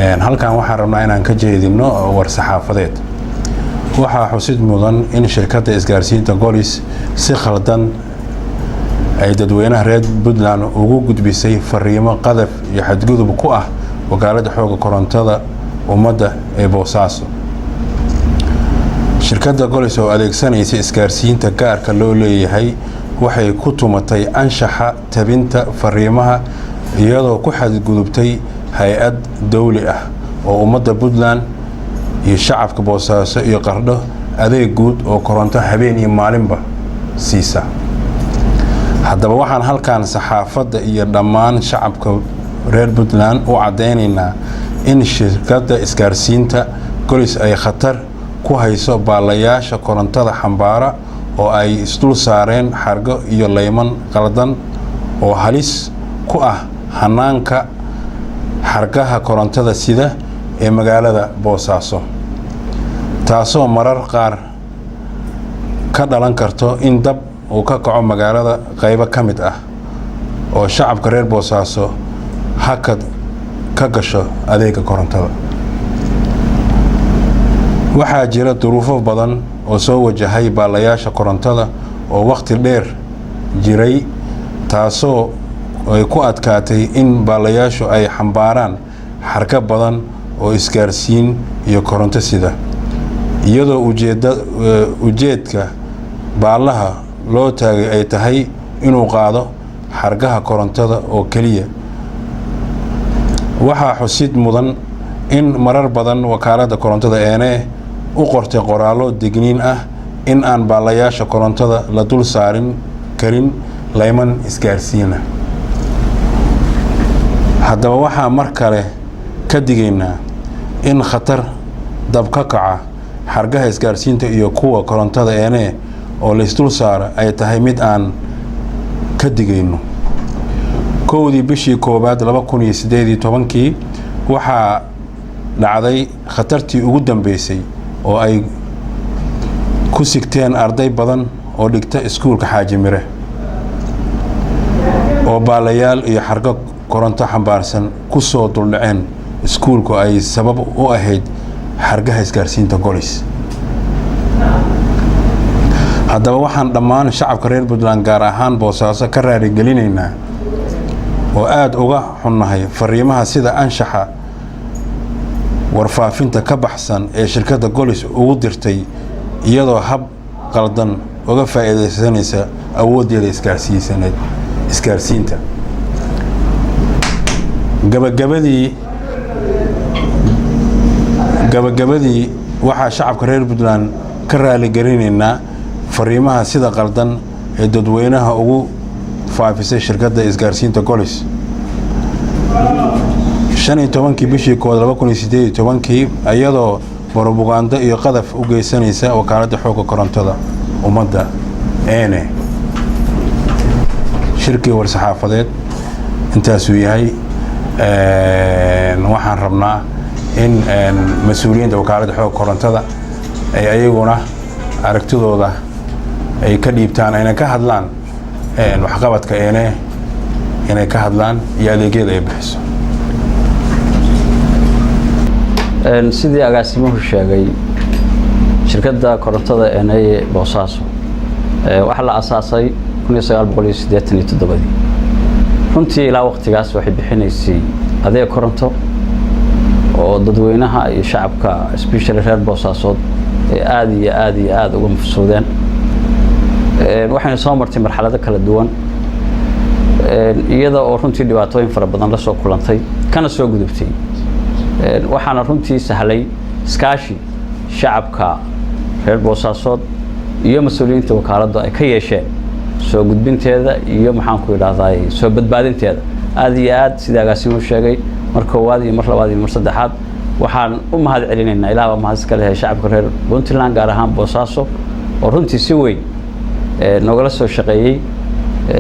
halkan waxaan rabnaa inaan ka jeedino war saxaafadeed. waxaa xusid mudan in shirkadda isgaarsiinta Golis si khaldan ay dadweynaha reer Puntland ugu gudbisay fariimo qadaf iyo xadgudub ku ah wakaaladda xoogga korontada ummadda ee Boosaaso. shirkadda Golis oo adeegsanaysa isgaarsiinta gaarka loo leeyahay waxay ku tumatay anshaxa tabinta fariimaha iyadoo ku xadgudubtay hay'ad dawli ah oo ummadda Puntland iyo shacabka Boosaaso iyo Qardho adeeg guud oo koronto habeen iyo maalinba siisa. haddaba waxaan halkan saxaafadda iyo dhammaan shacabka reer Puntland u cadeynaynaa in shirkadda isgaarsiinta Golis ay khatar ku hayso baalayaasha korontada xambaara oo ay isdul saareen xargo iyo layman qaldan oo halis ku ah hanaanka xargaha korontada sida ee magaalada Boosaaso, taasoo marar qaar ka dhalan karto in dab uu ka kaco magaalada qaybo ka mid ah oo shacabka reer Boosaaso hakad ka gasho adeega korontada. waxaa jira duruufo badan oo soo wajahay baalayaasha korontada oo waqti dheer jiray, taasoo ay ku adkaatay in baalayaashu ay xambaaraan xarka badan oo isgaarsiin iyo koronto sida, iyadoo ujeedka baalaha loo taagay ay tahay inuu qaado xargaha korontada oo keliya. waxaa xusid mudan in marar badan wakaaladda korontada u qortay qoraallo digniin ah in aan baalayaasha korontada la dul saarin karin layman isgaarsiina. haddaba waxaa mar kale ka digaynaa in khatar dab ka kaca xargaha isgaarsiinta iyo kuwa korontada oo la isdul saaro ay tahay mid aan ka digayno. 1 bishii koobaad 2018 waxaa dhacday khatartii ugu dambeysay oo ay ku sigteen arday badan oo dhigta iskuulka Xaaji Mire oo baalayaal iyo xargo koronto xambaarsan ku soo duldhaceen iskuulku ay sabab u ahayd xargaha isgaarsiinta Golis. haddaba waxaan dhammaan shacabka reer Puntland gaar ahaan Boosaaso ka raali gelinaynaa oo aad uga xunnahay fariimaha sida anshaxa warfaafinta ka baxsan ee shirkadda Golis ugu dirtay iyadoo hab qaldan uga faa'iideysanaysa awoodeeda isgaarsiinta. gabagabadii waxaa shacabka reer Puntland ka raali gelinaynaa fariimaha sida qaldan ee dadweynaha ugu faafisay shirkadda isgaarsiinta Golis. 15 bishii 2018 iyadoo propaganda iyo qadaf u geysanaysa wakaaladda xoogga korontada ummadda shirkii war saxaafadeed intaas uu yahay. waxaan rabnaa in mas'uuliyiinta wakaaladda xoogga korontada ay ayaguna aragtidooda ay ka dhiibtaan ayna ka hadlaan waxqabadka inay ka hadlaan iyo adeegyada ay bixiso. sidii agaasimuhu sheegay shirkadda korontada ee Boosaaso waxa la asaasay 1987 runtii ilaa waqtigaas waxay bixinaysay adeeg koronto oo dadweynaha iyo shacabka especially reer Boosaaso aad uga mafsuudeen. waxayna soo martay marxalado kala duwan iyada oo runtii dhibaatooyin fara badan la soo kulantay kana soo gudubtay. waxaana runtii sahlay iskaashi shacabka reer Boosaaso iyo mas'uuliyiinta wakaaladda ay ka yeesheen soo gudbinteeda iyo maxaan ku yiraahdaa soo badbaadinteeda. aad sida agaasimuhu sheegay mar koowaad iyo mar labaad iyo mar saddexaad waxaan u mahad celinaynaa ilaaha mahad iska leh shacabka reer Puntland gaar ahaan Boosaaso oo runtii si weyn nogala soo shaqeeyay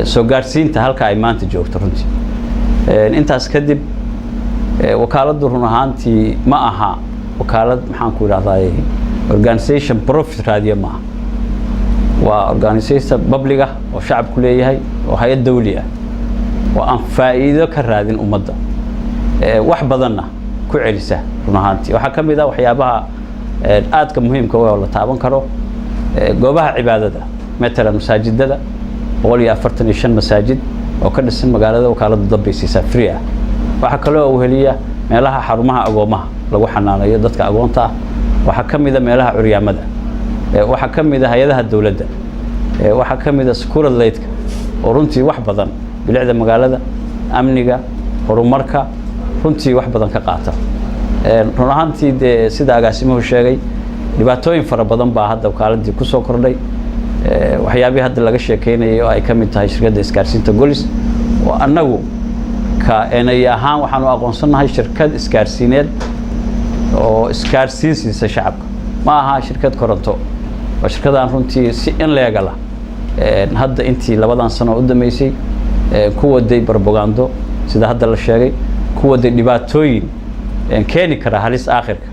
soo gaarsiinta halka ay maanta joogto. runtii intaas kadib wakaaladdu run ahaantii ma aha wakaalad maxaan ku yiraahdaa organization profit raadiyo ma aha. waa organization public ah oo shacabku leeyahay oo hay'ad dawli ah oo aan faa'iido ka raadin ummadda. wax badanna ku celisa run ahaantii waxaa ka mid ah waxyaabaha aadka muhiimka oo la taaban karo goobaha cibaadada مثلا masaajidada 145 masaajid oo ka dhisan magaalada wakaalada dambaysiisa free ah waxa kale oo weheliya meelaha xarumaha agoomaha lagu xanaanayo dadka agoonta ah waxa kamida meelaha curyaamada waxa kamida hay'adaha dawladda waxa kamida security light-ka oo runtii wax badan bilicda magaalada amniga horumarka runtii wax badan ka qaata run ahaantii sida agaasimuhu sheegay dhibaatooyin fara badan baa hadda wakaaladii ku soo kordhay waxyaabii hadda laga sheekeynayay oo ay ka mid tahay shirkadda isgaarsiinta Golis oo annagu ka NI ahaan waxaan u aqoonsanahay shirkad isgaarsiineed oo isgaarsiinaysa shacabka ma aha shirkad koronto waa shirkadaan runtii si in leegal ah hadda intii labadan sano u dhameysay ku waday propaganda sida hadda la sheegay ku waday dhibaatooyin keeni kara halis aakhirka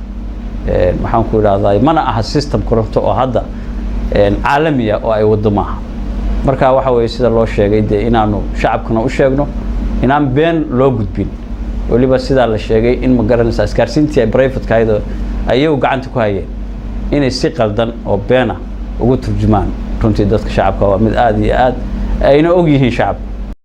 waxaan ku yiraahdaa mana aha system koronto oo hadda caalamiya oo ay wado maaha marka waxa weey sida loo sheegay inaanu shacabkana u sheegno inaan been loo gudbin waliba sida la sheegay in ma garanaysa isgaarsiintii private kaaydo ayuu gacanta ku hayeen inay si qaldan oo beena ugu turjumaan runtii dadka shacabka waa mid aad iyo aad ayna og yihiin shacabka